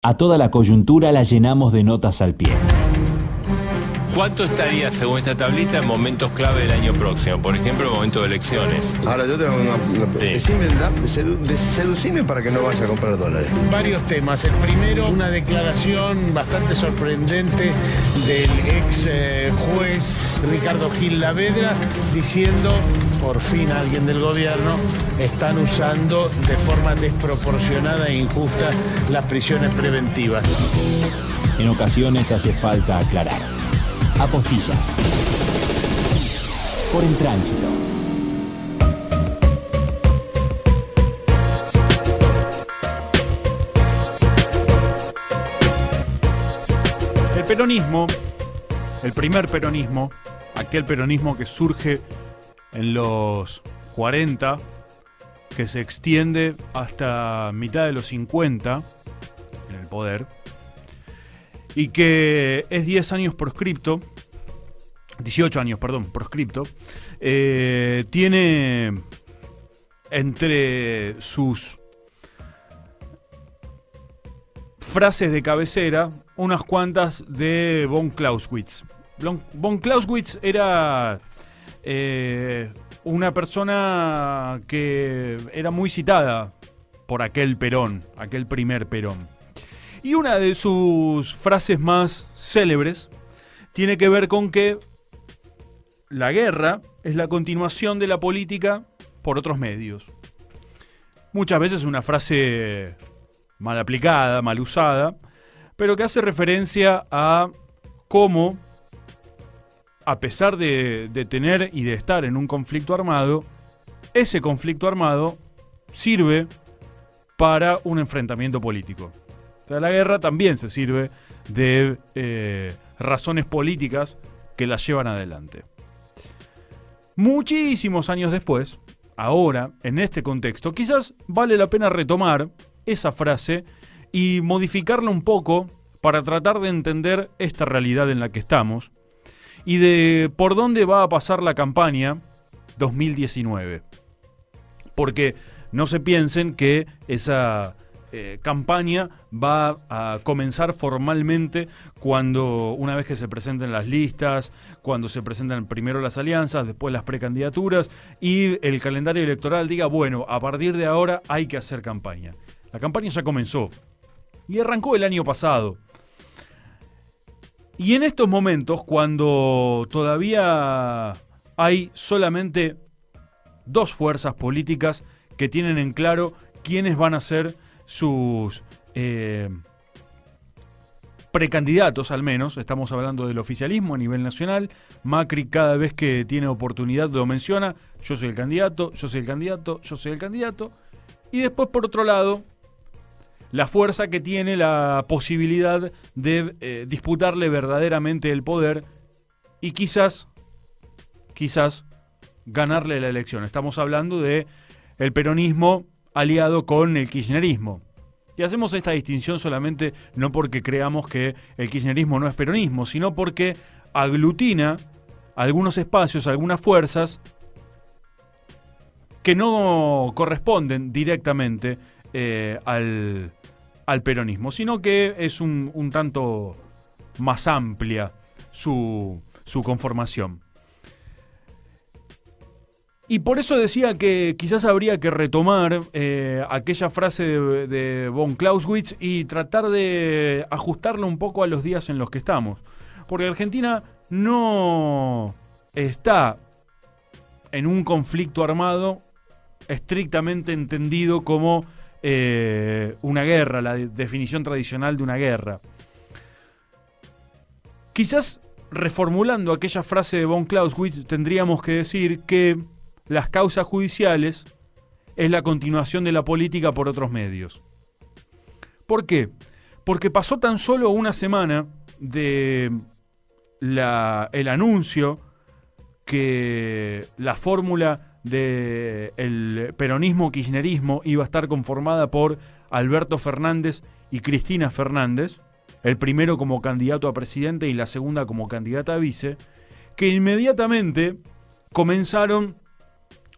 A toda la coyuntura la llenamos de notas al pie. ¿Cuánto estaría, según esta tablita, en momentos clave del año próximo? Por ejemplo, en momento de elecciones. Ahora yo tengo una Sí. seducime para que no vaya a comprar dólares. Varios temas. El primero, una declaración bastante sorprendente del ex juez Ricardo Gil Lavedra diciendo, por fin alguien del gobierno, están usando de forma desproporcionada e injusta las prisiones preventivas. En ocasiones hace falta aclarar. Apostillas. Por En Tránsito. El peronismo, el primer peronismo, aquel peronismo que surge en los 40, que se extiende hasta mitad de los 50 en el poder, y que es 10 años proscripto, 18 años, perdón, proscripto, tiene entre sus frases de cabecera unas cuantas de von Clausewitz. Von Clausewitz era una persona que era muy citada por aquel Perón, aquel primer Perón. Y una de sus frases más célebres tiene que ver con que la guerra es la continuación de la política por otros medios. Muchas veces una frase mal aplicada, mal usada, pero que hace referencia a cómo, a pesar de tener y de estar en un conflicto armado, ese conflicto armado sirve para un enfrentamiento político. O sea, la guerra también se sirve de razones políticas que la llevan adelante. Muchísimos años después, ahora, en este contexto, quizás vale la pena retomar esa frase y modificarla un poco para tratar de entender esta realidad en la que estamos y de por dónde va a pasar la campaña 2019. Porque no se piensen que esa campaña va a comenzar formalmente cuando, una vez que se presenten las listas, cuando se presentan primero las alianzas, después las precandidaturas y el calendario electoral diga, bueno, a partir de ahora hay que hacer campaña. La campaña ya comenzó y arrancó el año pasado. Y en estos momentos, cuando todavía hay solamente dos fuerzas políticas que tienen en claro quiénes van a ser sus precandidatos, al menos, estamos hablando del oficialismo a nivel nacional. Macri cada vez que tiene oportunidad lo menciona, yo soy el candidato, yo soy el candidato, yo soy el candidato. Y después, por otro lado, la fuerza que tiene la posibilidad de disputarle verdaderamente el poder y quizás ganarle la elección. Estamos hablando de el peronismo aliado con el kirchnerismo. Y hacemos esta distinción solamente no porque creamos que el kirchnerismo no es peronismo, sino porque aglutina algunos espacios, algunas fuerzas que no corresponden directamente al peronismo, sino que es un tanto más amplia su conformación. Y por eso decía que quizás habría que retomar aquella frase de von Clausewitz y tratar de ajustarla un poco a los días en los que estamos. Porque Argentina no está en un conflicto armado estrictamente entendido como una guerra, la definición tradicional de una guerra. Quizás reformulando aquella frase de von Clausewitz tendríamos que decir que las causas judiciales es la continuación de la política por otros medios. ¿Por qué? Porque pasó tan solo una semana de el anuncio que la fórmula del peronismo-kirchnerismo iba a estar conformada por Alberto Fernández y Cristina Fernández, el primero como candidato a presidente y la segunda como candidata a vice, que inmediatamente comenzaron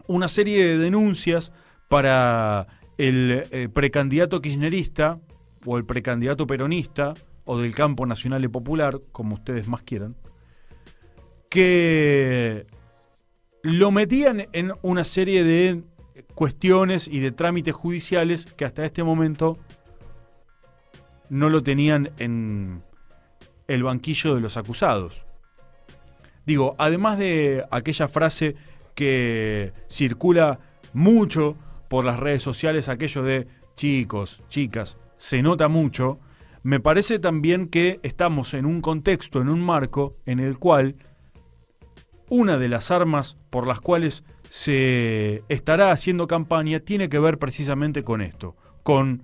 una serie de denuncias para el precandidato kirchnerista o el precandidato peronista o del campo nacional y popular, como ustedes más quieran, que lo metían en una serie de cuestiones y de trámites judiciales que hasta este momento no lo tenían en el banquillo de los acusados. Digo, además de aquella frase que circula mucho por las redes sociales, aquello de chicos, chicas, se nota mucho, me parece también que estamos en un contexto, en un marco en el cual una de las armas por las cuales se estará haciendo campaña tiene que ver precisamente con esto, con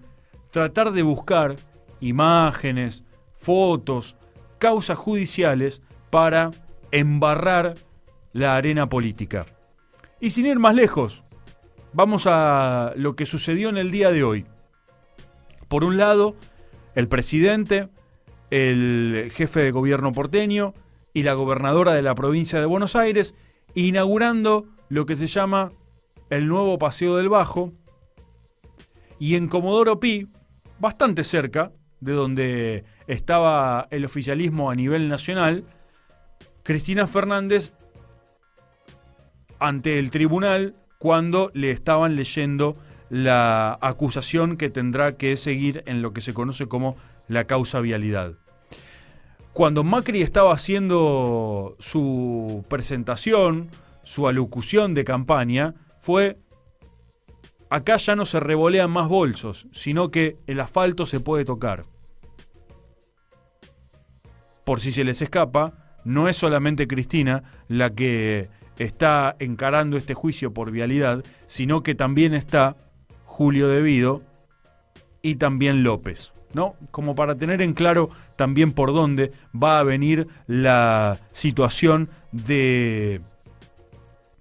tratar de buscar imágenes, fotos, causas judiciales para embarrar la arena política. Y sin ir más lejos, vamos a lo que sucedió en el día de hoy. Por un lado, el presidente, el jefe de gobierno porteño y la gobernadora de la provincia de Buenos Aires inaugurando lo que se llama el nuevo Paseo del Bajo, y en Comodoro Pi, bastante cerca de donde estaba el oficialismo a nivel nacional, Cristina Fernández ante el tribunal cuando le estaban leyendo la acusación que tendrá que seguir en lo que se conoce como la causa vialidad. Cuando Macri estaba haciendo su presentación, su alocución de campaña, fue: acá ya no se revolean más bolsos, sino que el asfalto se puede tocar. Por si se les escapa, no es solamente Cristina la que está encarando este juicio por vialidad, sino que también está Julio De Vido y también López, ¿no? Como para tener en claro también por dónde va a venir la situación de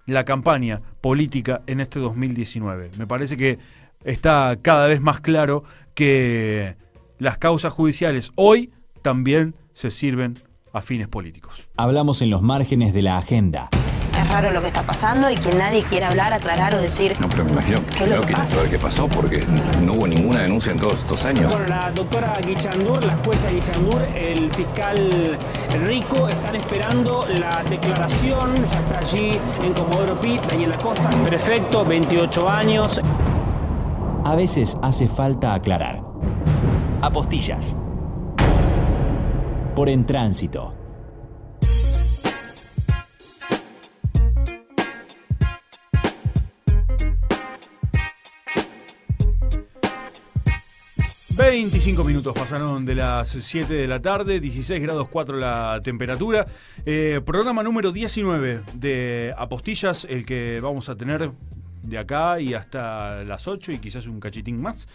la campaña política en este 2019. Me parece que está cada vez más claro que las causas judiciales hoy también se sirven a fines políticos. Hablamos en los márgenes de la agenda. Es raro lo que está pasando y que nadie quiera hablar, aclarar o decir... No, pero me imagino que primero quieren saber qué pasó, porque no hubo ninguna denuncia en todos estos años. Bueno, la doctora Guichandur, la jueza Guichandur, el fiscal Rico están esperando la declaración. Ya está allí en Comodoro Pi, Daniel Acosta, prefecto, 28 años. A veces hace falta aclarar. Apostillas. Por En Tránsito. ...25 pasaron de las 7 de la tarde... ...16 grados 4 la temperatura... ...programa número 19 de Apostillas... ...el que vamos a tener de acá y hasta las 8... ...y quizás un cachitín más...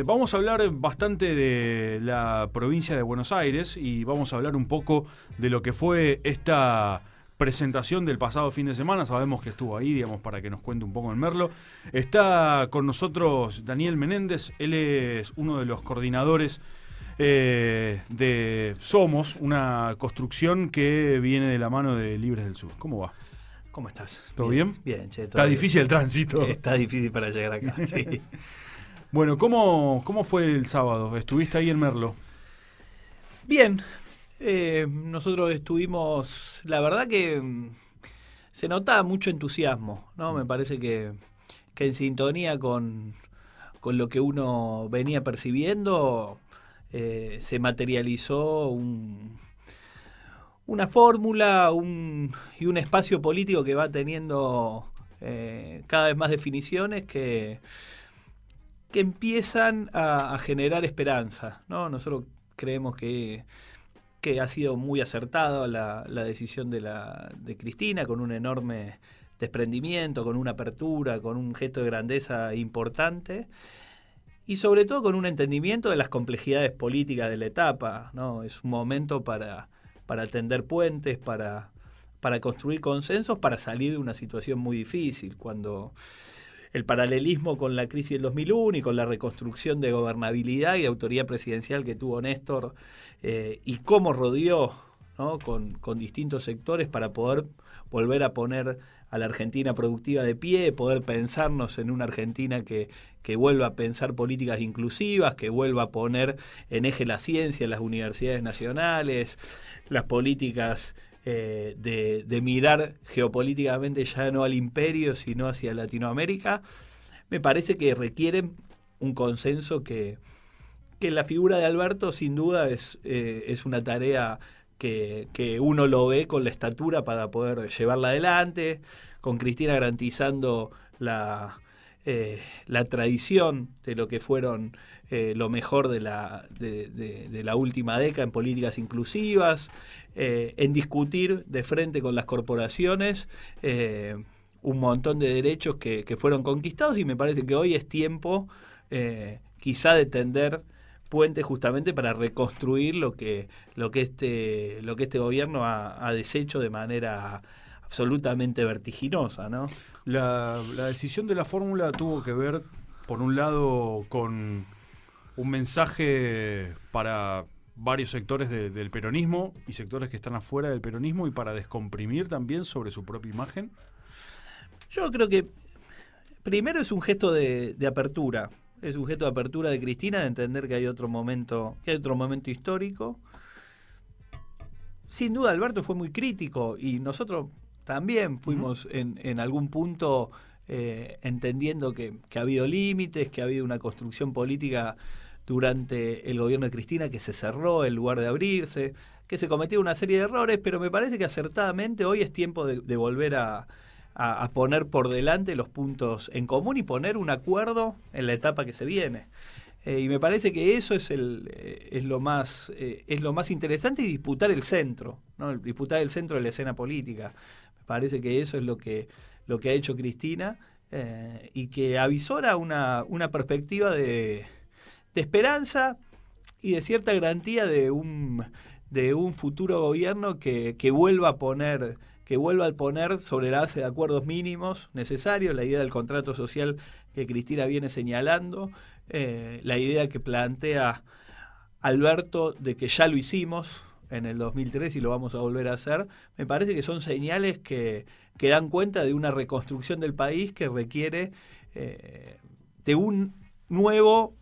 vamos a hablar bastante de la provincia de Buenos Aires... ...y vamos a hablar un poco de lo que fue esta... presentación del pasado fin de semana. Sabemos que estuvo ahí, digamos, para que nos cuente un poco el Merlo. Está con nosotros Daniel Menéndez. Él es uno de los coordinadores de Somos, una construcción que viene de la mano de Libres del Sur. ¿Cómo va? ¿Cómo estás? ¿Todo bien? Bien, che. Está difícil el tránsito. Está difícil para llegar acá, sí. Bueno, ¿cómo fue el sábado? ¿Estuviste ahí en Merlo? Bien. Nosotros estuvimos, la verdad que se notaba mucho entusiasmo, ¿no? Me parece que en sintonía con lo que uno venía percibiendo, se materializó una fórmula y un espacio político que va teniendo cada vez más definiciones que empiezan a generar esperanza, ¿no? Nosotros creemos que ha sido muy acertada la decisión de Cristina, con un enorme desprendimiento, con una apertura, con un gesto de grandeza importante y sobre todo con un entendimiento de las complejidades políticas de la etapa, ¿no? Es un momento para tender puentes, para construir consensos, para salir de una situación muy difícil, cuando el paralelismo con la crisis del 2001 y con la reconstrucción de gobernabilidad y de autoridad presidencial que tuvo Néstor y cómo rodeó, ¿no? con distintos sectores para poder volver a poner a la Argentina productiva de pie, poder pensarnos en una Argentina que vuelva a pensar políticas inclusivas, que vuelva a poner en eje la ciencia, las universidades nacionales, las políticas de mirar geopolíticamente ya no al imperio, sino hacia Latinoamérica. Me parece que requieren un consenso que la figura de Alberto sin duda es una tarea que uno lo ve con la estatura para poder llevarla adelante, con Cristina garantizando la tradición de lo que fueron lo mejor de la última década en políticas inclusivas, en discutir de frente con las corporaciones un montón de derechos que fueron conquistados, y me parece que hoy es tiempo quizá de tender puentes justamente para reconstruir lo que este gobierno ha deshecho de manera absolutamente vertiginosa, ¿no? La decisión de la fórmula tuvo que ver, por un lado, con un mensaje para varios sectores del peronismo y sectores que están afuera del peronismo, y para descomprimir también sobre su propia imagen. Yo creo que primero es un gesto de apertura. Es un gesto de apertura de Cristina, de entender que hay otro momento histórico. Sin duda Alberto fue muy crítico, y nosotros también fuimos en algún punto entendiendo que ha habido límites, que ha habido una construcción política durante el gobierno de Cristina que se cerró en lugar de abrirse, que se cometió una serie de errores, pero me parece que acertadamente hoy es tiempo de volver a poner por delante los puntos en común y poner un acuerdo en la etapa que se viene. Y me parece que eso es lo más interesante, y disputar el centro, ¿no? Disputar el centro de la escena política. Me parece que eso es lo que ha hecho Cristina, y que avisora una perspectiva de esperanza y de cierta garantía de un futuro gobierno que vuelva a poner sobre la base de acuerdos mínimos necesarios, la idea del contrato social que Cristina viene señalando, la idea que plantea Alberto de que ya lo hicimos en el 2003 y lo vamos a volver a hacer. Me parece que son señales que dan cuenta de una reconstrucción del país que requiere de un nuevo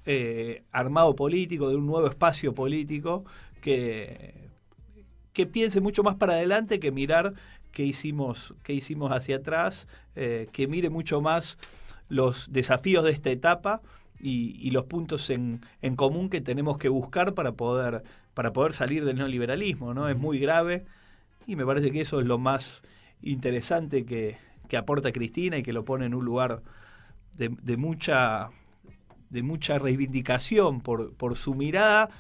armado político, de un nuevo espacio político que piense mucho más para adelante que mirar qué hicimos hacia atrás, que mire mucho más los desafíos de esta etapa y los puntos en común que tenemos que buscar para poder salir del neoliberalismo, ¿no? Es muy grave, y me parece que eso es lo más interesante que aporta Cristina, y que lo pone en un lugar de mucha reivindicación por su mirada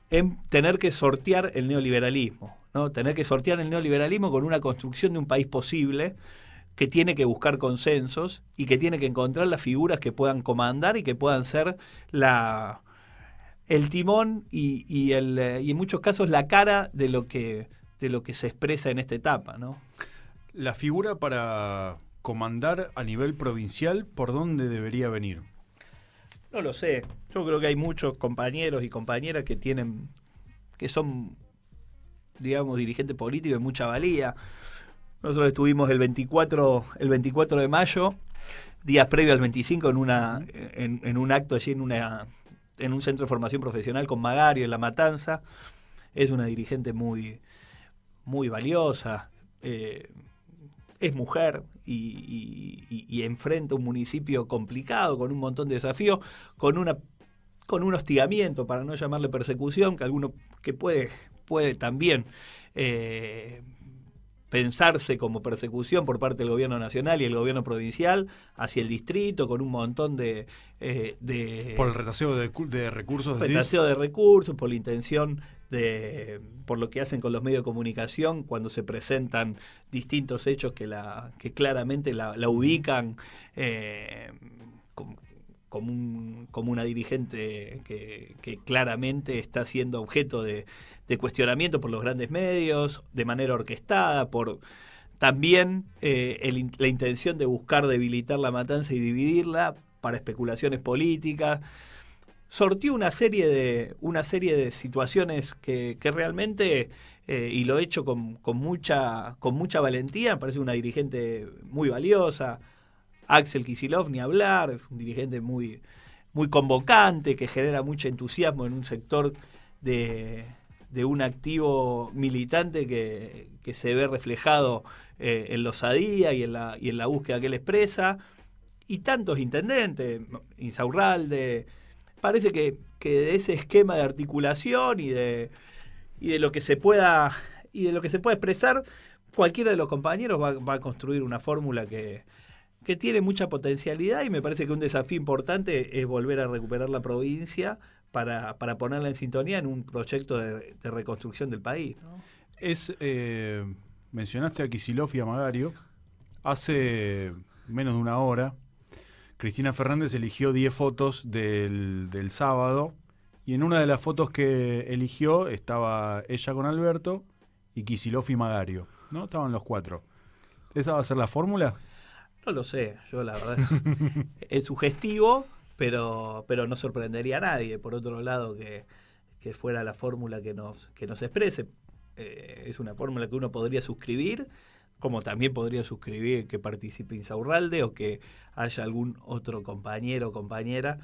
en tener que sortear el neoliberalismo, ¿no? Tener que sortear el neoliberalismo con una construcción de un país posible, que tiene que buscar consensos y que tiene que encontrar las figuras que puedan comandar y que puedan ser el timón y en muchos casos la cara de lo que se expresa en esta etapa, ¿no? La figura para comandar a nivel provincial, ¿por dónde debería venir? No lo sé. Yo creo que hay muchos compañeros y compañeras que son, digamos, dirigentes políticos de mucha valía. Nosotros estuvimos el 24 de mayo, días previos al 25, en un acto allí en un centro de formación profesional con Magario en La Matanza. Es una dirigente muy, muy valiosa, es mujer y enfrenta un municipio complicado, con un montón de desafíos, con un hostigamiento, para no llamarle persecución, que puede también pensarse como persecución por parte del gobierno nacional y el gobierno provincial hacia el distrito, con un montón de por el retaseo de recursos, retaseo de recursos, por la intención por lo que hacen con los medios de comunicación cuando se presentan distintos hechos que claramente la ubican como una dirigente que claramente está siendo objeto de cuestionamiento por los grandes medios, de manera orquestada, por también la intención de buscar debilitar La Matanza y dividirla para especulaciones políticas. sortió una serie de situaciones que realmente, y lo he hecho con mucha valentía, me parece una dirigente muy valiosa. Axel Kicillof, ni hablar, es un dirigente muy, muy convocante, que genera mucho entusiasmo en un sector de un activo militante que se ve reflejado en la osadía y en la búsqueda que él expresa. Y tantos intendentes, Insaurralde, parece que de ese esquema de articulación y de lo que se pueda expresar, cualquiera de los compañeros va a construir una fórmula que tiene mucha potencialidad, y me parece que un desafío importante es volver a recuperar la provincia para ponerla en sintonía en un proyecto de reconstrucción del país, ¿no? Mencionaste a Kicillof y a Magario. Hace menos de una hora, Cristina Fernández eligió 10 fotos del sábado, y en una de las fotos que eligió estaba ella con Alberto y Kicillof y Magario, ¿no? Estaban los 4. ¿Esa va a ser la fórmula? No lo sé, yo la verdad es sugestivo, pero no sorprendería a nadie. Por otro lado, que fuera la fórmula que nos exprese. Es una fórmula que uno podría suscribir, como también podría suscribir que participe Insaurralde o que haya algún otro compañero o compañera.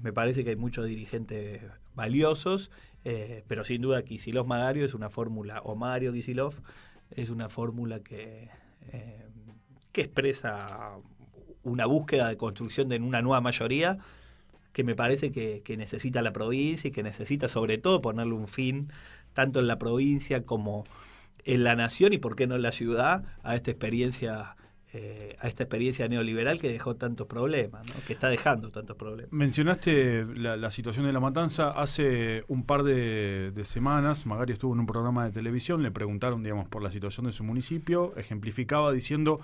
Me parece que hay muchos dirigentes valiosos, pero sin duda Kicillof Magario es una fórmula, o Mario Kicillof es una fórmula que expresa una búsqueda de construcción de una nueva mayoría que me parece que necesita la provincia, y que necesita sobre todo ponerle un fin tanto en la provincia como en la nación, y por qué no en la ciudad, a esta experiencia neoliberal que dejó tantos problemas, ¿no? Que está dejando tantos problemas. Mencionaste la situación de La Matanza. Hace un par de semanas Magario estuvo en un programa de televisión, le preguntaron, digamos, por la situación de su municipio, ejemplificaba diciendo: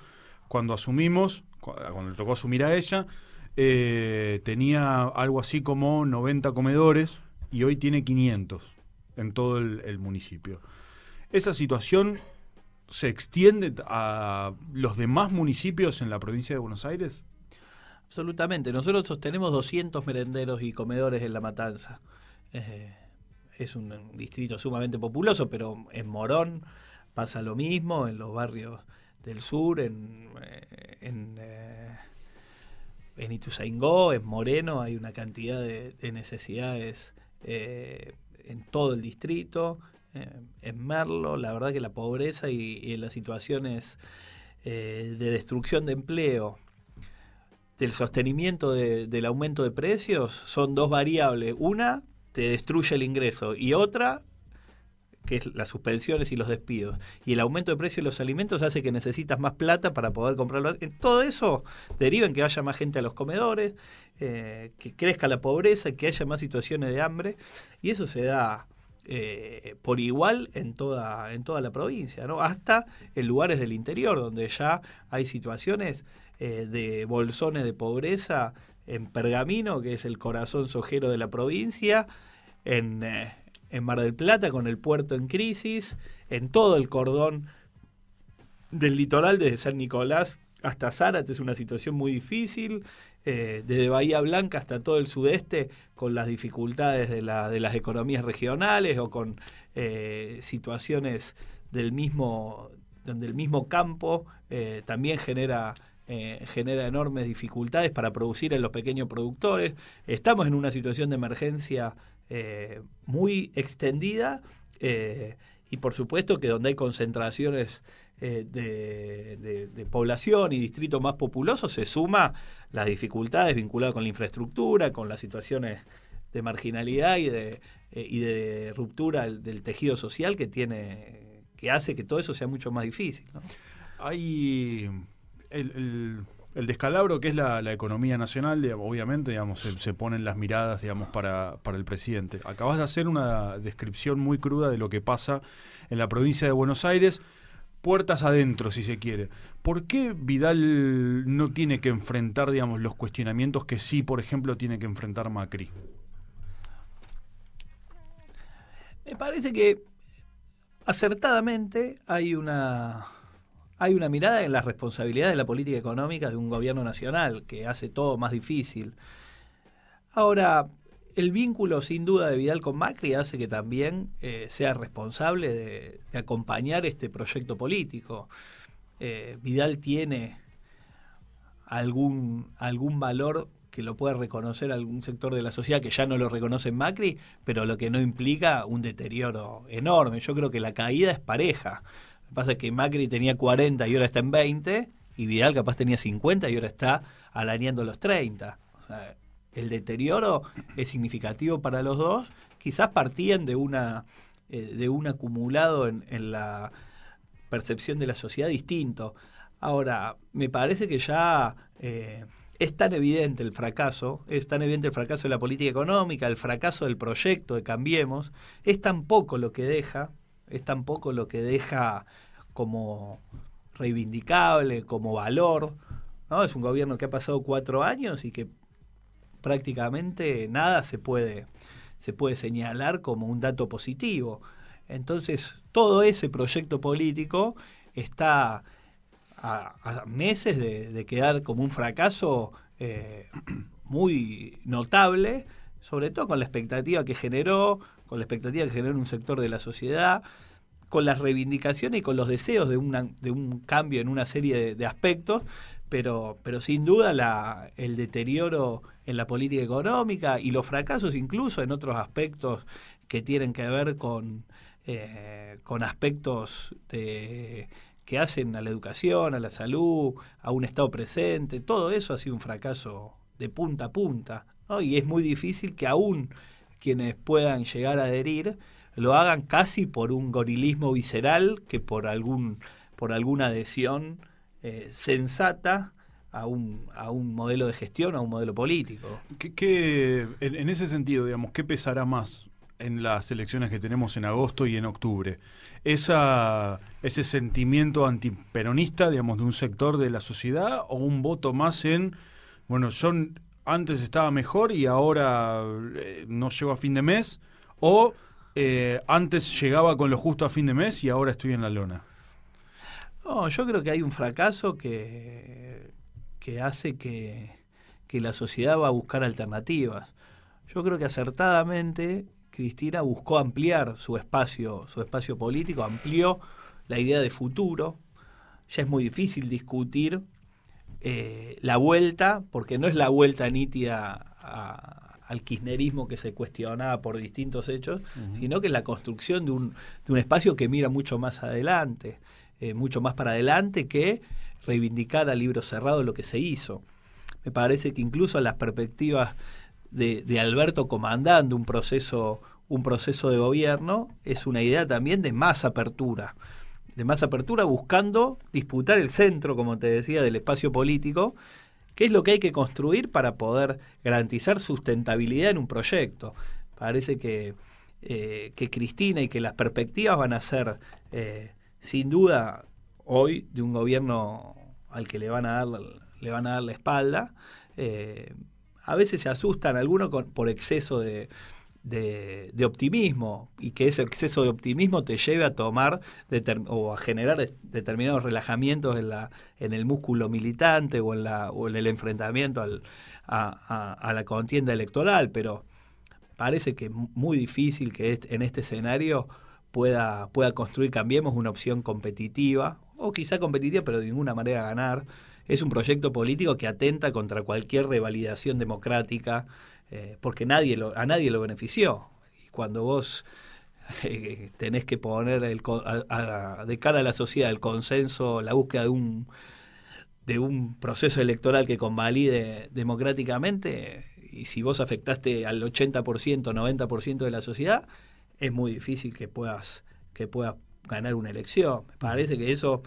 cuando asumimos, cuando le tocó asumir a ella, tenía algo así como 90 comedores y hoy tiene 500 en todo el municipio. ¿Esa situación se extiende a los demás municipios en la provincia de Buenos Aires? Absolutamente. Nosotros sostenemos 200 merenderos y comedores en La Matanza. Es un distrito sumamente populoso, pero en Morón pasa lo mismo, en los barrios del sur, en Ituzaingó, en Moreno, hay una cantidad de necesidades en todo el distrito. En Merlo, la verdad que la pobreza y las situaciones de destrucción de empleo, del sostenimiento del aumento de precios, son dos variables. Una, te destruye el ingreso, y otra, que es las suspensiones y los despidos. Y el aumento de precios de los alimentos hace que necesitas más plata para poder comprarlo. Todo eso deriva en que haya más gente a los comedores, que crezca la pobreza, que haya más situaciones de hambre, y eso se da por igual en toda la provincia, ¿no? Hasta en lugares del interior, donde ya hay situaciones de bolsones de pobreza, en Pergamino, que es el corazón sojero de la provincia, en Mar del Plata, con el puerto en crisis, en todo el cordón del litoral, desde San Nicolás hasta Zárate, es una situación muy difícil, desde Bahía Blanca hasta todo el sudeste, con las dificultades de las economías regionales, o con situaciones donde el mismo campo también genera enormes dificultades para producir en los pequeños productores. Estamos en una situación de emergencia muy extendida, y por supuesto que donde hay concentraciones de población y distritos más populosos, se suma las dificultades vinculadas con la infraestructura, con las situaciones de marginalidad y de ruptura del tejido social que hace que todo eso sea mucho más difícil, ¿no? Hay el descalabro que es la economía nacional, obviamente, digamos, se ponen las miradas, digamos, para el presidente. Acabas de hacer una descripción muy cruda de lo que pasa en la provincia de Buenos Aires, puertas adentro, si se quiere. ¿Por qué Vidal no tiene que enfrentar, digamos, los cuestionamientos que sí, por ejemplo, tiene que enfrentar Macri? Me parece que acertadamente hay una mirada en las responsabilidades de la política económica de un gobierno nacional que hace todo más difícil. Ahora, el vínculo sin duda de Vidal con Macri hace que también sea responsable de acompañar este proyecto político. Vidal tiene algún valor que lo puede reconocer algún sector de la sociedad que ya no lo reconoce en Macri, pero lo que no implica un deterioro enorme. Yo creo que la caída es pareja. Lo que pasa es que Macri tenía 40 y ahora está en 20, y Vidal capaz tenía 50 y ahora está arañando los 30. O sea, el deterioro es significativo para los dos. Quizás partían de un acumulado en la percepción de la sociedad distinto. Ahora, me parece que ya es tan evidente el fracaso de la política económica, el fracaso del proyecto de Cambiemos, es tan poco lo que deja como reivindicable, como valor, ¿no? Es un gobierno que ha pasado 4 años y que prácticamente nada se puede señalar como un dato positivo. Entonces, todo ese proyecto político está a meses de quedar como un fracaso muy notable, sobre todo con la expectativa que generó en un sector de la sociedad, con las reivindicaciones y con los deseos de un cambio en una serie de aspectos, pero sin duda el deterioro en la política económica y los fracasos incluso en otros aspectos que tienen que ver con aspectos que hacen a la educación, a la salud, a un Estado presente. Todo eso ha sido un fracaso de punta a punta, ¿no? Y es muy difícil que aún quienes puedan llegar a adherir lo hagan casi por un gorilismo visceral que por alguna adhesión sensata a un modelo de gestión, a un modelo político. En ese sentido, digamos, ¿qué pesará más en las elecciones que tenemos en agosto y en octubre? ¿Ese sentimiento antiperonista, digamos, de un sector de la sociedad, o un voto más en, bueno, yo antes estaba mejor y ahora no llego a fin de mes, o antes llegaba con lo justo a fin de mes y ahora estoy en la lona? No, yo creo que hay un fracaso que hace que la sociedad va a buscar alternativas. Yo creo que acertadamente Cristina buscó ampliar su espacio político, amplió la idea de futuro. Ya es muy difícil discutir la vuelta, porque no es la vuelta nítida al kirchnerismo que se cuestionaba por distintos hechos, sino que es la construcción de un espacio que mira mucho más adelante, mucho más para adelante que reivindicar a libro cerrado lo que se hizo. Me parece que incluso las perspectivas de Alberto comandando un proceso de gobierno es una idea también de más apertura buscando disputar el centro, como te decía, del espacio político, que es lo que hay que construir para poder garantizar sustentabilidad en un proyecto. Parece que Cristina y que las perspectivas van a ser sin duda hoy de un gobierno al que le van a dar la espalda. A veces se asustan algunos por exceso de optimismo, y que ese exceso de optimismo te lleve a tomar o a generar determinados relajamientos en el músculo militante o en el enfrentamiento a la contienda electoral, pero parece que es muy difícil que en este escenario pueda construir Cambiemos una opción competitiva, o quizá competitiva pero de ninguna manera ganar. Es un proyecto político que atenta contra cualquier revalidación democrática, porque a nadie lo benefició. Y cuando vos tenés que poner de cara a la sociedad el consenso, la búsqueda de un proceso electoral que convalide democráticamente, y si vos afectaste al 80%, 90% de la sociedad, es muy difícil que puedas ganar una elección. Me parece que eso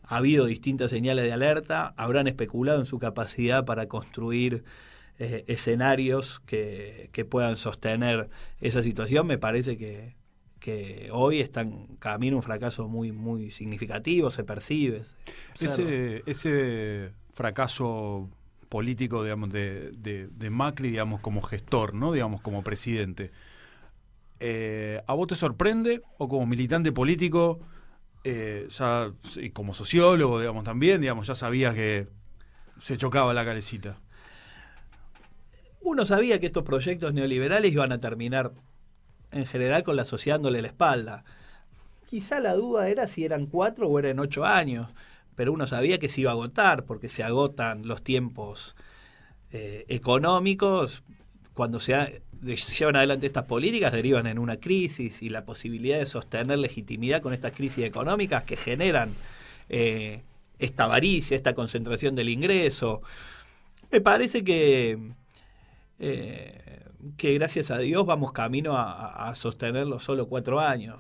ha habido distintas señales de alerta, habrán especulado en su capacidad para construir escenarios que puedan sostener esa situación. Me parece que hoy están camino a un fracaso muy, muy significativo, se percibe. Ese fracaso político, digamos, de Macri, digamos, como gestor, ¿no? Digamos, como presidente, ¿a vos te sorprende? ¿O como militante político, ya, y como sociólogo, digamos, también, digamos, ya sabías que se chocaba la calecita? uno sabía que estos proyectos neoliberales iban a terminar en general con la sociedad dándole la espalda. Quizá la duda era si eran 4 o eran 8 años, pero uno sabía que se iba a agotar, porque se agotan los tiempos económicos. Cuando se llevan adelante estas políticas, derivan en una crisis, y la posibilidad de sostener legitimidad con estas crisis económicas que generan esta avaricia, esta concentración del ingreso. Me parece que gracias a Dios vamos camino a sostenerlo solo 4 años.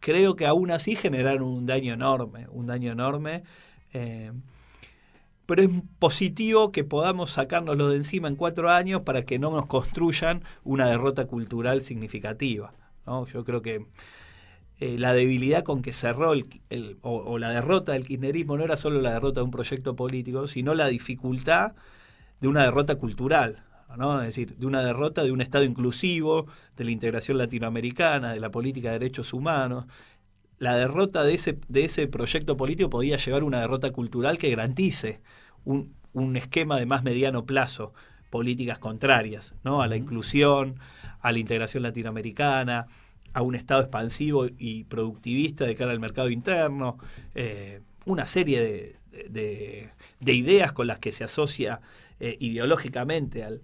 Creo que aún así generaron un daño enorme, pero es positivo que podamos sacárnoslo de encima en 4 años para que no nos construyan una derrota cultural significativa, ¿no? Yo creo que la debilidad con que cerró o la derrota del kirchnerismo no era solo la derrota de un proyecto político, sino la dificultad de una derrota cultural, ¿no? Es decir, de una derrota de un Estado inclusivo, de la integración latinoamericana, de la política de derechos humanos. La derrota de ese proyecto político podía llevar a una derrota cultural que garantice un esquema de más mediano plazo, políticas contrarias, ¿no? A la inclusión, a la integración latinoamericana, a un Estado expansivo y productivista de cara al mercado interno, una serie de ideas con las que se asocia ideológicamente al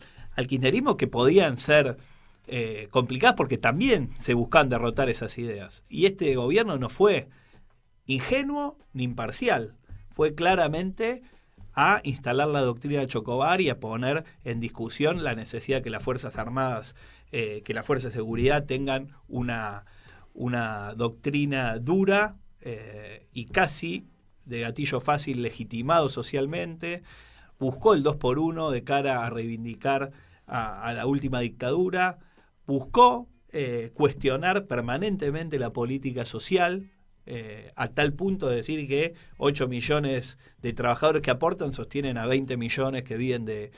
kirchnerismo, que podían ser complicadas porque también se buscaban derrotar esas ideas. Y este gobierno no fue ingenuo ni imparcial, fue claramente a instalar la doctrina de Chocobar y a poner en discusión la necesidad que las Fuerzas Armadas, que las Fuerzas de Seguridad tengan una doctrina dura y casi de gatillo fácil legitimado socialmente. Buscó el 2x1 de cara a reivindicar a la última dictadura, buscó cuestionar permanentemente la política social, a tal punto de decir que 8 millones de trabajadores que aportan sostienen a 20 millones que viven de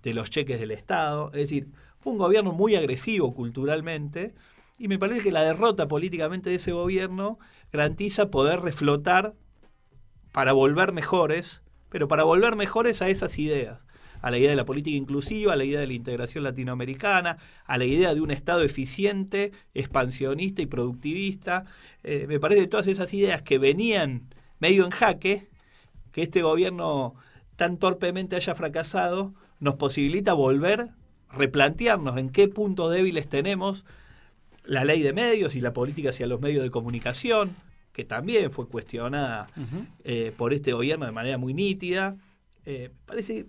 los cheques del Estado. Es decir, fue un gobierno muy agresivo culturalmente, y me parece que la derrota políticamente de ese gobierno garantiza poder reflotar para volver mejores, pero para volver mejores a esas ideas, a la idea de la política inclusiva, a la idea de la integración latinoamericana, a la idea de un Estado eficiente, expansionista y productivista. Me parece que todas esas ideas que venían medio en jaque, que este gobierno tan torpemente haya fracasado, nos posibilita volver, replantearnos en qué puntos débiles tenemos la ley de medios y la política hacia los medios de comunicación, que también fue cuestionada por este gobierno de manera muy nítida. Parece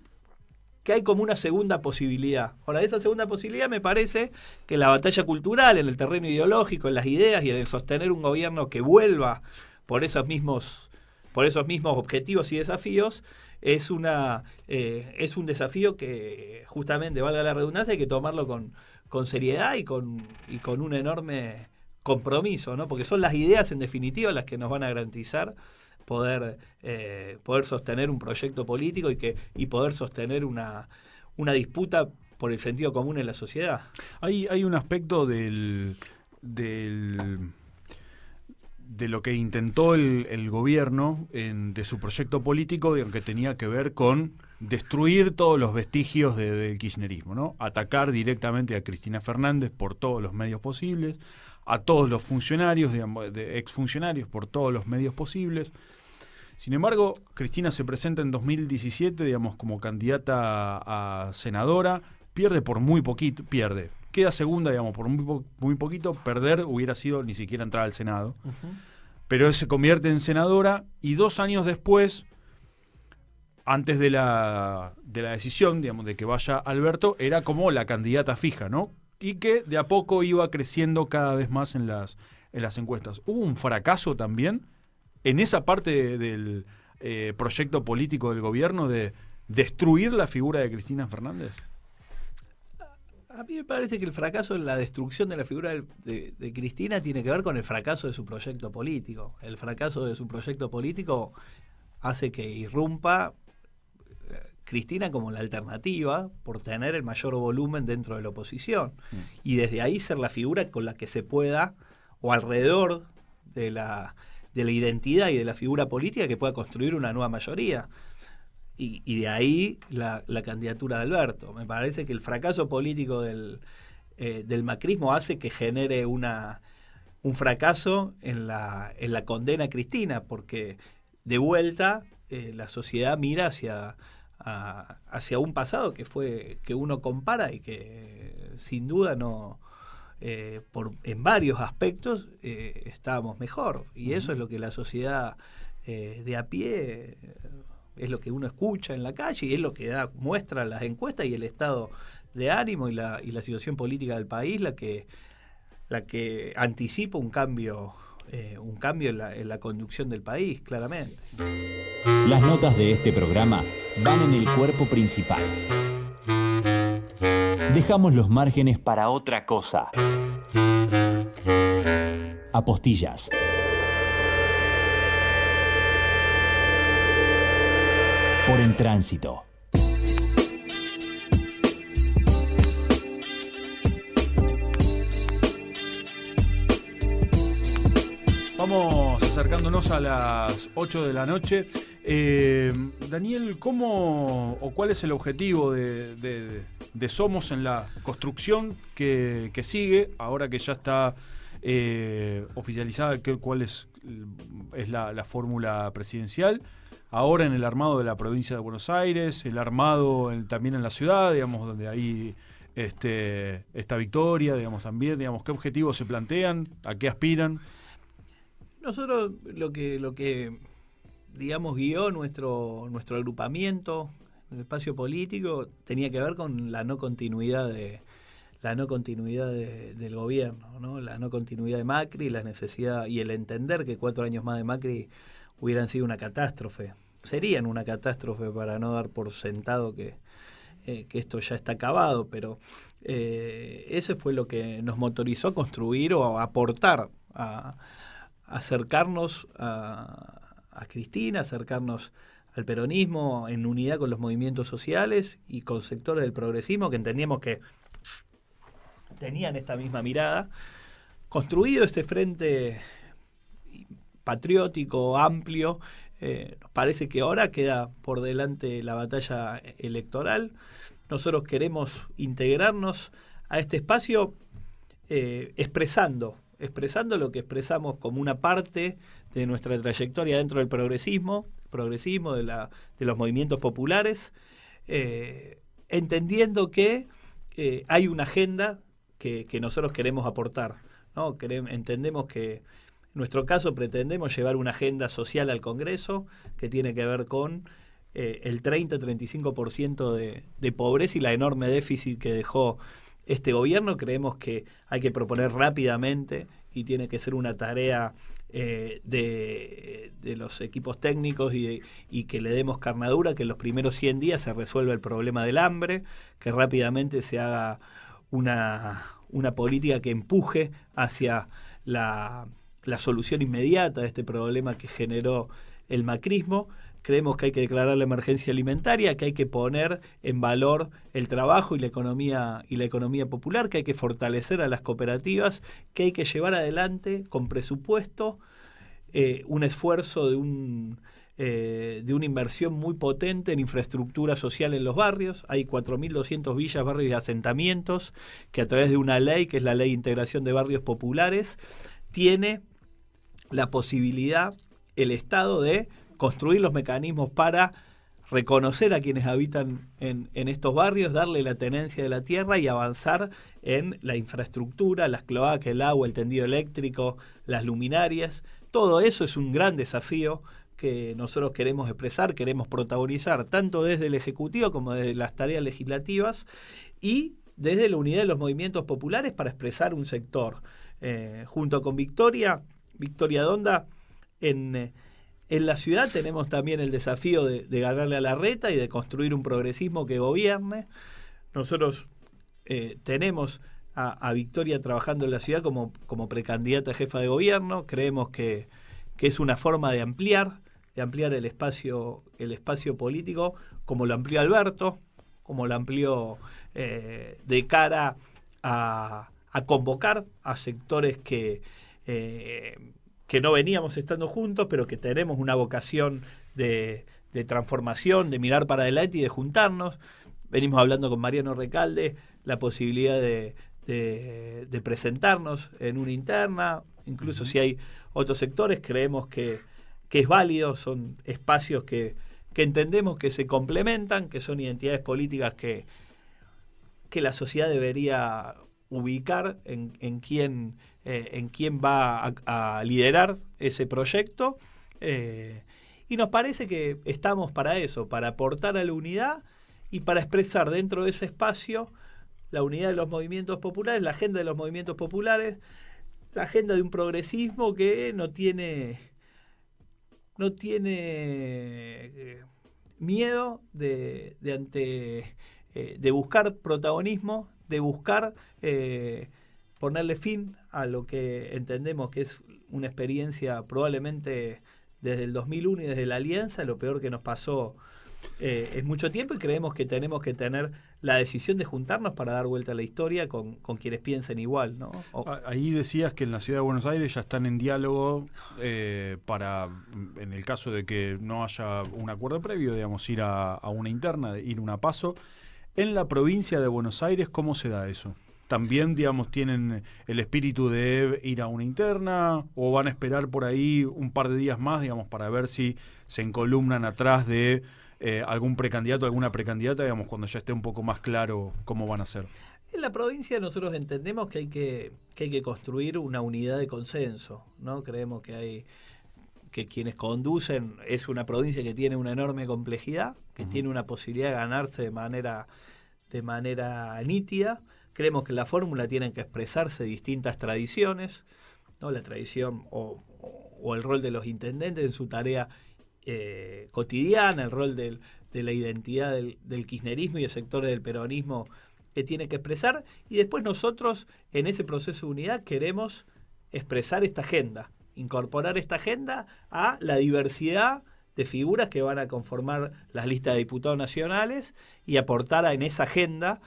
que hay como una segunda posibilidad. Ahora, esa segunda posibilidad me parece que la batalla cultural, en el terreno ideológico, en las ideas y en el sostener un gobierno que vuelva por esos mismos objetivos y desafíos, es un desafío que, justamente, valga la redundancia, hay que tomarlo con seriedad y con un enorme compromiso, ¿no? Porque son las ideas, en definitiva, las que nos van a garantizar poder sostener un proyecto político y poder sostener una disputa por el sentido común en la sociedad. Hay un aspecto de lo que intentó el gobierno de su proyecto político, que tenía que ver con destruir todos los vestigios del kirchnerismo, ¿no? Atacar directamente a Cristina Fernández por todos los medios posibles, a todos los funcionarios, digamos, exfuncionarios por todos los medios posibles. Sin embargo, Cristina se presenta en 2017, digamos, como candidata a senadora, pierde por muy poquito, queda segunda, digamos, por muy poquito. Perder hubiera sido ni siquiera entrar al Senado. Pero se convierte en senadora, y 2 años después, antes de la decisión, digamos, de que vaya Alberto, era como la candidata fija, ¿no? Y que de a poco iba creciendo cada vez más en las encuestas. ¿Hubo un fracaso también en esa parte del proyecto político del gobierno de destruir la figura de Cristina Fernández? A mí me parece que el fracaso en la destrucción de la figura de Cristina tiene que ver con el fracaso de su proyecto político. El fracaso de su proyecto político hace que irrumpa Cristina como la alternativa por tener el mayor volumen dentro de la oposición. Y desde ahí ser la figura con la que se pueda, o alrededor de la identidad y de la figura política, que pueda construir una nueva mayoría. y de ahí la candidatura de Alberto. Me parece que el fracaso político del macrismo hace que genere un fracaso en la condena a Cristina, porque de vuelta la sociedad mira hacia un pasado que uno compara y que sin duda no en varios aspectos estábamos mejor, y eso es lo que la sociedad de a pie es lo que uno escucha en la calle y es lo que muestra las encuestas y el estado de ánimo y la situación política del país la que anticipa un cambio en la conducción del país, claramente. Las notas de este programa van en el cuerpo principal. Dejamos los márgenes para otra cosa. Apostillas. Por En Tránsito. Vamos acercándonos a las 8 de la noche. Daniel, ¿cuál es el objetivo de Somos en la construcción que sigue, ahora que ya está oficializada cuál es la fórmula presidencial? Ahora en el armado de la provincia de Buenos Aires, el armado también en la ciudad, digamos, donde ahí esta victoria, digamos, también, digamos, ¿qué objetivos se plantean? ¿A qué aspiran? Nosotros lo que digamos guió nuestro agrupamiento en el espacio político tenía que ver con la no continuidad del gobierno, ¿no? La no continuidad de Macri, la necesidad y el entender que 4 años más de Macri hubieran sido una catástrofe, serían una catástrofe, para no dar por sentado que esto ya está acabado, pero eso fue lo que nos motorizó a construir o a aportar, a acercarnos a Cristina, acercarnos al peronismo en unidad con los movimientos sociales y con sectores del progresismo que entendíamos que tenían esta misma mirada. Construido este frente patriótico, amplio, nos parece que ahora queda por delante la batalla electoral. Nosotros queremos integrarnos a este espacio expresando lo que expresamos como una parte de nuestra trayectoria dentro del progresismo de los movimientos populares, entendiendo que hay una agenda que nosotros queremos aportar, ¿no? Entendemos que en nuestro caso pretendemos llevar una agenda social al Congreso que tiene que ver con el 30-35% de pobreza y la enorme déficit que dejó este gobierno. Creemos que hay que proponer rápidamente y tiene que ser una tarea de los equipos técnicos y que le demos carnadura, que en los primeros 100 días se resuelva el problema del hambre, que rápidamente se haga una política que empuje hacia la solución inmediata de este problema que generó el macrismo. Creemos que hay que declarar la emergencia alimentaria, que hay que poner en valor el trabajo y la economía popular, que hay que fortalecer a las cooperativas, que hay que llevar adelante con presupuesto un esfuerzo de una inversión muy potente en infraestructura social en los barrios. Hay 4.200 villas, barrios y asentamientos que a través de una ley, que es la Ley de Integración de Barrios Populares, tiene la posibilidad el Estado de construir los mecanismos para reconocer a quienes habitan en estos barrios, darle la tenencia de la tierra y avanzar en la infraestructura, las cloacas, el agua, el tendido eléctrico, las luminarias. Todo eso es un gran desafío que nosotros queremos expresar, queremos protagonizar, tanto desde el Ejecutivo como desde las tareas legislativas y desde la unidad de los movimientos populares para expresar un sector. Junto con Victoria Donda, en la ciudad tenemos también el desafío de ganarle a Larreta y de construir un progresismo que gobierne. Nosotros tenemos a Victoria trabajando en la ciudad como precandidata a jefa de gobierno. Creemos que es una forma de ampliar el espacio político, como lo amplió Alberto, como lo amplió de cara a convocar a sectores que no veníamos estando juntos, pero que tenemos una vocación de transformación, de mirar para adelante y de juntarnos. Venimos hablando con Mariano Recalde la posibilidad de presentarnos en una interna, incluso si hay otros sectores, creemos que es válido, son espacios que entendemos que se complementan, que son identidades políticas que la sociedad debería ubicar en quién va a liderar ese proyecto, y nos parece que estamos para eso, para aportar a la unidad y para expresar dentro de ese espacio la unidad de los movimientos populares, la agenda de los movimientos populares, la agenda de un progresismo que no tiene miedo de buscar protagonismo, de buscar ponerle fin a lo que entendemos que es una experiencia probablemente desde el 2001 y desde la Alianza, lo peor que nos pasó en mucho tiempo, y creemos que tenemos que tener la decisión de juntarnos para dar vuelta a la historia con quienes piensen igual, ¿no? Ahí decías que en la ciudad de Buenos Aires ya están en diálogo para, en el caso de que no haya un acuerdo previo, digamos, ir a una interna, ir a una PASO. En la provincia de Buenos Aires, ¿cómo se da eso? ¿También, digamos, tienen el espíritu de ir a una interna o van a esperar por ahí un par de días más, digamos, para ver si se encolumnan atrás de algún precandidato, alguna precandidata, digamos, cuando ya esté un poco más claro cómo van a ser? En la provincia nosotros entendemos que hay que construir una unidad de consenso, ¿no? Creemos que quienes conducen, es una provincia que tiene una enorme complejidad, que tiene una posibilidad de ganarse de manera nítida. Creemos que en la fórmula tienen que expresarse distintas tradiciones, ¿no? La tradición o el rol de los intendentes en su tarea cotidiana, el rol de la identidad del kirchnerismo y el sector del peronismo que tiene que expresar, y después nosotros en ese proceso de unidad queremos expresar esta agenda, incorporar esta agenda a la diversidad de figuras que van a conformar las listas de diputados nacionales y aportar en esa agenda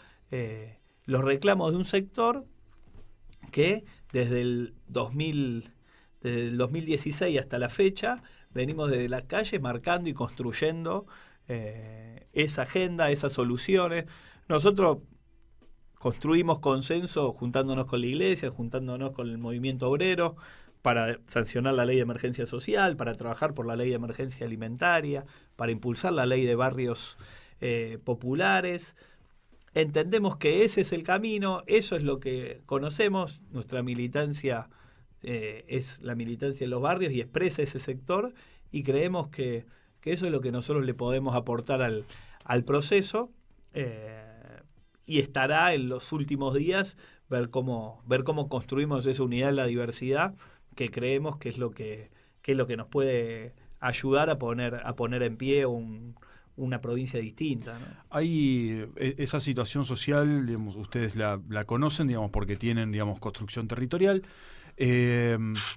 los reclamos de un sector que desde el 2016 hasta la fecha venimos desde la calle marcando y construyendo esa agenda, esas soluciones. Nosotros construimos consenso juntándonos con la iglesia, juntándonos con el movimiento obrero, para sancionar la ley de emergencia social, para trabajar por la ley de emergencia alimentaria, para impulsar la ley de barrios populares. Entendemos que ese es el camino, eso es lo que conocemos, nuestra militancia es la militancia en los barrios y expresa ese sector, y creemos que eso es lo que nosotros le podemos aportar al proceso, y estará en los últimos días ver cómo construimos esa unidad en la diversidad, que creemos que es lo que nos puede ayudar a poner en pie una provincia distinta, ¿no? Hay esa situación social, digamos, ustedes la conocen, digamos, porque tienen, digamos, construcción territorial.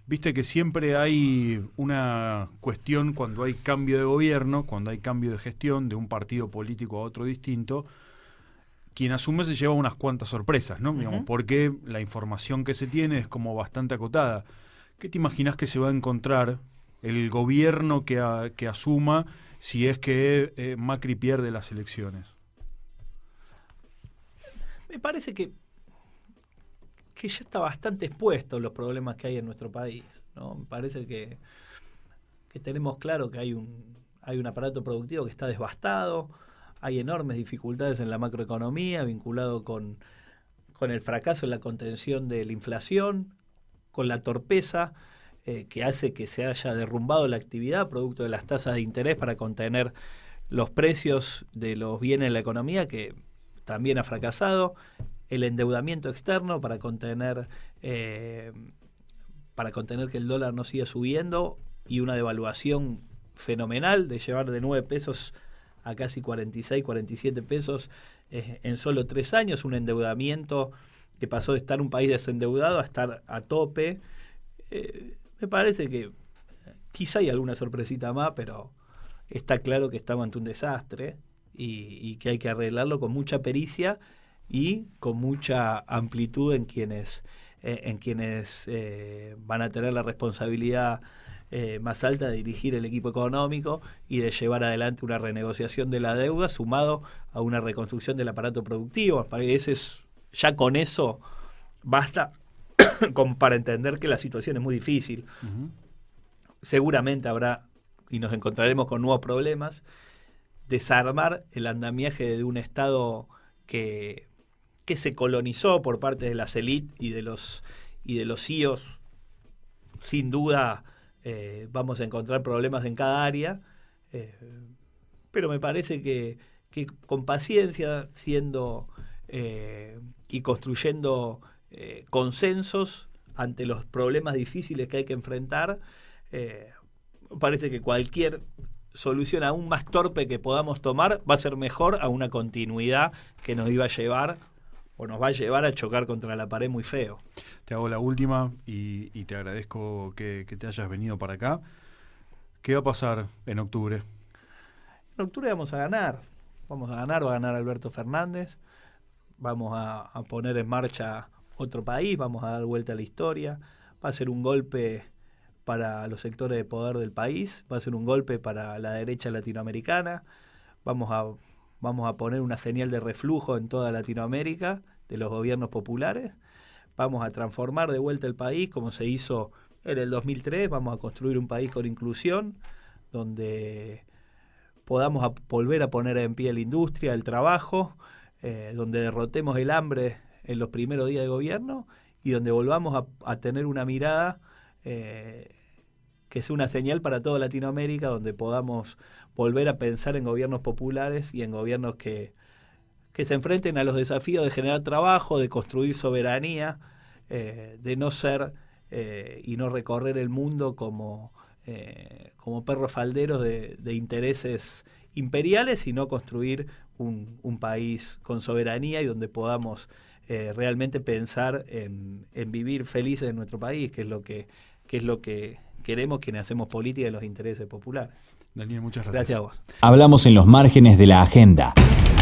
Viste que siempre hay una cuestión cuando hay cambio de gobierno, cuando hay cambio de gestión de un partido político a otro distinto. Quien asume se lleva unas cuantas sorpresas, ¿no? Digamos, porque la información que se tiene es como bastante acotada. ¿Qué te imaginas que se va a encontrar el gobierno que asuma si es que Macri pierde las elecciones? Me parece que ya está bastante expuesto los problemas que hay en nuestro país, ¿no? Me parece que tenemos claro que hay un aparato productivo que está devastado, hay enormes dificultades en la macroeconomía vinculado con el fracaso en la contención de la inflación, con la torpeza que hace que se haya derrumbado la actividad producto de las tasas de interés para contener los precios de los bienes en la economía, que también ha fracasado, el endeudamiento externo para contener que el dólar no siga subiendo, y una devaluación fenomenal de llevar de 9 pesos a casi 46, 47 pesos en solo 3 años, un endeudamiento que pasó de estar un país desendeudado a estar a tope. Me parece que quizá hay alguna sorpresita más, pero está claro que estamos ante un desastre y que hay que arreglarlo con mucha pericia y con mucha amplitud en quienes van a tener la responsabilidad más alta de dirigir el equipo económico y de llevar adelante una renegociación de la deuda sumado a una reconstrucción del aparato productivo. Ya con eso basta para entender que la situación es muy difícil. Seguramente habrá y nos encontraremos con nuevos problemas. Desarmar el andamiaje de un Estado que se colonizó por parte de las élites y de los CEOs, sin duda vamos a encontrar problemas en cada área, pero me parece que con paciencia, siendo y construyendo consensos ante los problemas difíciles que hay que enfrentar, parece que cualquier solución aún más torpe que podamos tomar va a ser mejor a una continuidad que nos iba a llevar o nos va a llevar a chocar contra la pared muy feo. Te hago la última y te agradezco que te hayas venido para acá. ¿Qué va a pasar en octubre? En octubre vamos a ganar. Va a ganar Alberto Fernández. Vamos a poner en marcha otro país, vamos a dar vuelta a la historia. Va a ser un golpe para los sectores de poder del país, va a ser un golpe para la derecha latinoamericana. Vamos a poner una señal de reflujo en toda Latinoamérica de los gobiernos populares. Vamos a transformar de vuelta el país como se hizo en el 2003. Vamos a construir un país con inclusión, donde podamos volver a poner en pie la industria, el trabajo, donde derrotemos el hambre en los primeros días de gobierno y donde volvamos a tener una mirada que sea una señal para toda Latinoamérica, donde podamos volver a pensar en gobiernos populares y en gobiernos que se enfrenten a los desafíos de generar trabajo, de construir soberanía, de no ser y no recorrer el mundo como perros falderos de intereses imperiales, sino construir un país con soberanía y donde podamos realmente pensar en vivir felices en nuestro país, que es lo que queremos quienes hacemos política de los intereses populares. Daniel, muchas gracias. Gracias a vos. Hablamos en los márgenes de la agenda.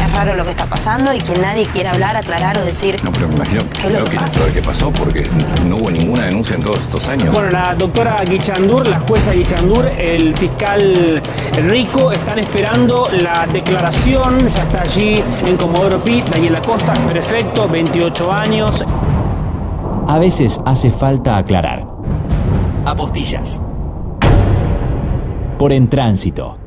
Es raro lo que está pasando y que nadie quiera hablar, aclarar o decir No, pero me imagino qué es lo que quieren pasa. saber qué pasó porque no hubo ninguna denuncia en todos estos años. Bueno, la doctora Guichandur, la jueza Guichandur, el fiscal Rico están esperando la declaración. Ya está allí en Comodoro Pi, Daniel Acosta, prefecto, 28 años. A veces hace falta aclarar. Apostillas. Por En Tránsito.